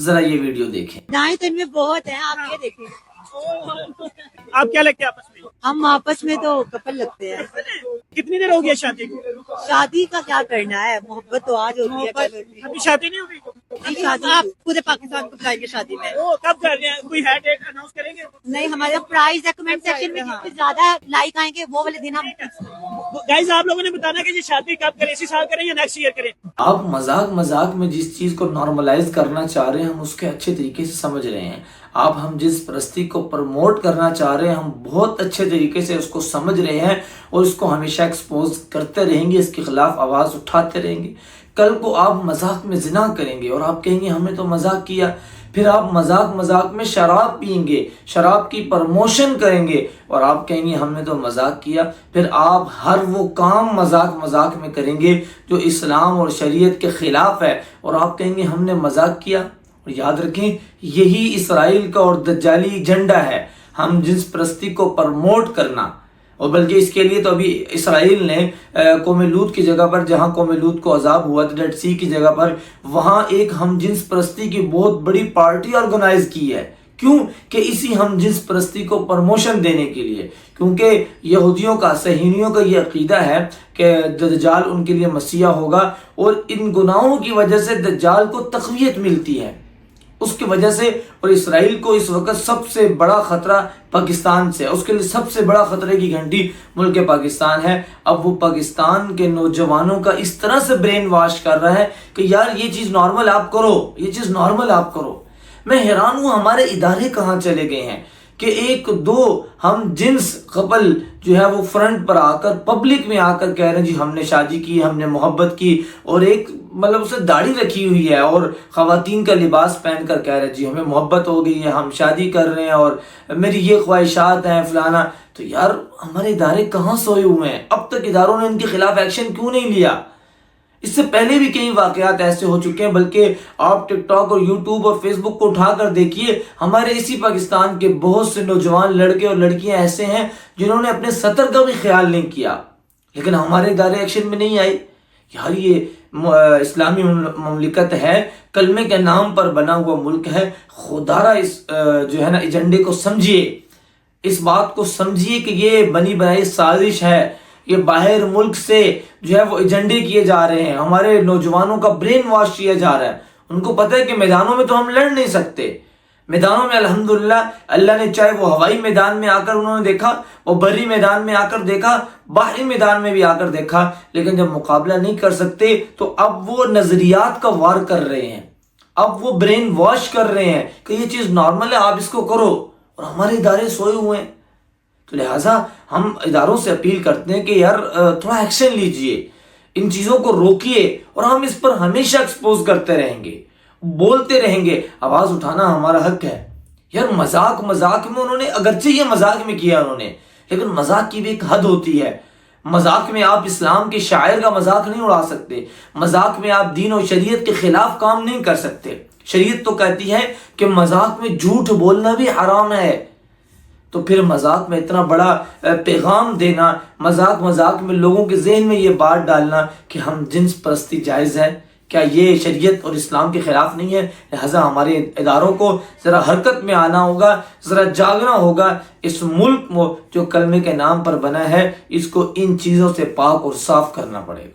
जरा ये वीडियो देखें। दाएं तो इनमें बहुत है, आप ये देखें। आप क्या लगते हैं आपस में? हम आपस में तो कपल लगते हैं। कितनी देर हो गई है शादी को? शादी का क्या करना है, मोहब्बत तो आज होती है, कल होती है। अभी शादी नहीं हुई? शादी आप पूरे पाकिस्तान को बुलाएंगे शादी में? ओ, कब कर रहे हैं? कोई है डेट अनाउंस करेंगे? नहीं, हमारे प्राइस है कमेंट सेक्शन में जितने ज्यादा लाइक आएंगे वो वाले दिन हम। गाइस आप लोगों ने बताना कि ये शादी कब करें, इसी साल करें या नेक्स्ट ईयर करें? आप मजाक मजाक में जिस चीज को नॉर्मलाइज करना चाह रहे हैं हम उसके अच्छे तरीके से समझ रहे हैं। आप हम जिस परस्ती को प्रमोट करना चाह रहे हैं हम बहुत अच्छे तरीके से उसको समझ रहे हैं और इसको हमेशा एक्सपोज करते रहेंगे, इसके खिलाफ आवाज उठाते रहेंगे। कल को आप मजाक में जिना करेंगे और आप कहेंगे हमने तो मजाक किया, फिर आप मजाक मजाक में शराब पियेंगे, शराब की प्रमोशन करेंगे और आप कहेंगे हमने तो मजाक किया, फिर आप हर वो काम मजाक मजाक में करेंगे जो इस्लाम और शरीयत के खिलाफ है और आप कहेंगे हमने मजाक किया। और याद रखें यही इसराइल का और दज्जाली एजेंडा है, हम जिन्स परस्ती को प्रमोट करना। और बल्कि इसके लिए तो अभी इसराइल ने कौम लूत की जगह पर, जहां कौम लूत को अजाब हुआ था डेड सी की जगह पर, वहां एक हम जिन्स परस्ती की बहुत बड़ी पार्टी ऑर्गेनाइज की है। क्यों? कि इसी हम जिन्स परस्ती को प्रमोशन देने के लिए, क्योंकि यहूदियों का, सहनियों का ये अकीदा है कि दज्जाल उनके लिए मसीहा होगा और इन गुनाहों की वजह से दज्जाल को तक़वियत मिलती है उसकी वजह से। और इसराइल को इस वक्त सबसे बड़ा खतरा पाकिस्तान से है, उसके लिए सबसे बड़ा खतरे की घंटी मुल्क पाकिस्तान है। अब वो पाकिस्तान के नौजवानों का इस तरह से ब्रेन वॉश कर रहा है कि यार ये चीज़ नॉर्मल आप करो, ये चीज़ नॉर्मल आप करो। मैं हैरान हूँ हमारे इदारे कहाँ चले गए हैं कि एक दो हम जिन्स कपल जो है वो फ्रंट पर आकर पब्लिक में आकर कह रहे हैं जी हमने शादी की, हमने मोहब्बत की, और एक मतलब उसे दाढ़ी रखी हुई है और ख़वातीन का लिबास पहन कर कह रहे हैं जी हमें मोहब्बत हो गई है, हम शादी कर रहे हैं और मेरी ये ख्वाहिशात हैं फलाना। तो यार हमारे इदारे कहाँ सोए हुए हैं? अब तक इदारों ने इनके खिलाफ एक्शन क्यों नहीं लिया? इससे पहले भी कई वाकयात ऐसे हो चुके हैं, बल्कि आप टिकटॉक और यूट्यूब और फेसबुक को उठाकर देखिए, हमारे इसी पाकिस्तान के बहुत से नौजवान लड़के और लड़कियां ऐसे हैं जिन्होंने अपने सतर का भी ख्याल नहीं किया, लेकिन हमारे इदारे एक्शन में नहीं आए। यार ये इस्लामी ममलिकत है, कलमे के नाम पर बना हुआ मुल्क है। खुदारा इस जो है ना एजेंडे को समझिए, इस बात को समझिए कि ये बनी बनाई साजिश है, ये बाहर मुल्क से जो है वो एजेंडे किए जा रहे हैं, हमारे नौजवानों का ब्रेन वॉश किया जा रहा है। उनको पता है कि मैदानों में तो हम लड़ नहीं सकते, मैदानों में अल्हम्दुलिल्लाह अल्लाह ने चाहे वो हवाई मैदान में आकर उन्होंने देखा, वो बरी मैदान में आकर देखा, बाहरी मैदान में भी आकर देखा, लेकिन जब मुकाबला नहीं कर सकते तो अब वो नजरियात का वार कर रहे हैं, अब वो ब्रेन वॉश कर रहे हैं कि ये चीज़ नॉर्मल है आप इसको करो, और हमारे इदारे सोए हुए हैं। तो लिहाजा हम इदारों से अपील करते हैं कि यार थोड़ा एक्शन लीजिए, इन चीज़ों को रोकिए, और हम इस पर हमेशा एक्सपोज करते रहेंगे, बोलते रहेंगे, आवाज़ उठाना हमारा हक है। यार मजाक मजाक में उन्होंने, अगरचे ये मजाक में किया उन्होंने, लेकिन मजाक की भी एक हद होती है। मजाक में आप इस्लाम के शायर का मजाक नहीं उड़ा सकते, मजाक में आप दीन और शरीयत के खिलाफ काम नहीं कर सकते। शरीयत तो कहती है कि मजाक में झूठ बोलना भी हराम है, तो फिर मजाक में इतना बड़ा पैगाम देना, मजाक मजाक में लोगों के जहन में ये बात डालना कि हम जिन्स परस्ती जायज़ है, क्या ये शरीयत और इस्लाम के खिलाफ नहीं है? लिहाजा हमारे इदारों को ज़रा हरकत में आना होगा, ज़रा जागना होगा। इस मुल्क में जो कलमे के नाम पर बना है इसको इन चीज़ों से पाक और साफ करना पड़ेगा।